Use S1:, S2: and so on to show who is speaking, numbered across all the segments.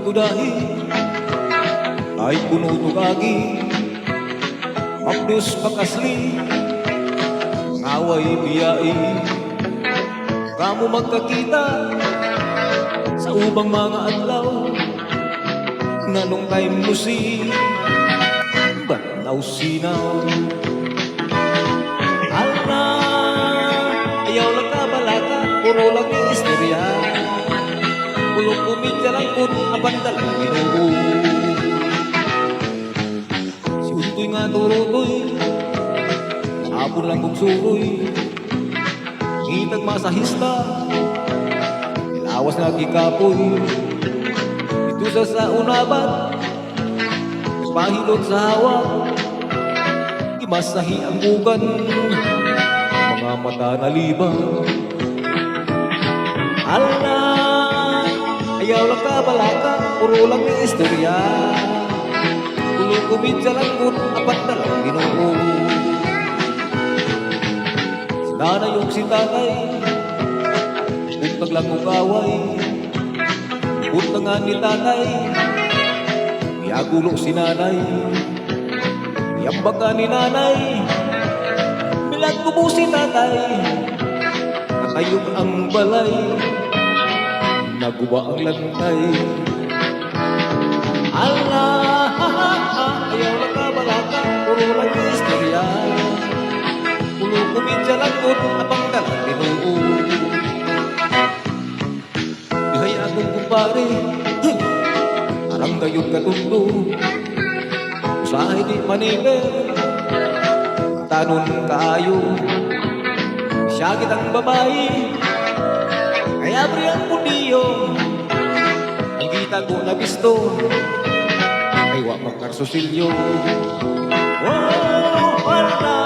S1: tudahi ay puno tugagi, mapdos pakasli, ngaway biyai. Kamo magkakita sa ubang mga adlaw, nganong time mo si banaw sinaw. Ala, ayaw lang ka balaka, puro lang yung istorya. Pulong kumidya lang kung abandalang Ginoo. Si Untoy nga turutoy, hapon lang kong suroy, ngitag masahista, ilawas na gikapoy. Ito sa unabat, nagpahilot sa hawa, imasahi ang bukan, mga mata na libang. Ala, ayaw lang ka balaka, puro lang yung istorya. Tulong kumidya lang kung apat na lang Ginoo. Si nanay yung si tatay, buntag lang kong away. Buntag nga ni tatay, miyagulo si nanay. Miyambag ka ni nanay, milagkubo si tatay. Natayong ang balay, naguba ang lantay. Ala, ayaw lang ka balaka, puro lang yung istorya. Pulo kumidya lang kung abangdalang Ginoo. Dihay akong kumpare, arang gayong katundo. Usahay di manibe, tanon kaayo. Siyagit ang babae, kaya abri ang pundiyo. Ang kita ko na bisto, ay wa magkarsusilyo. Oh, wala,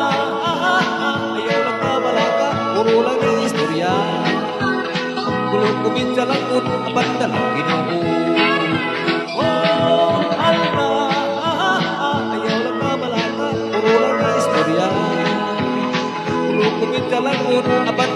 S1: ayaw lang ka balaka, puro lang yung istorya. Kulong kumidya lang kung abandalang Ginoo. Oh, wala, ayaw lang ka balaka, puro lang yung istorya. Kulong kumidya lang kung abandalang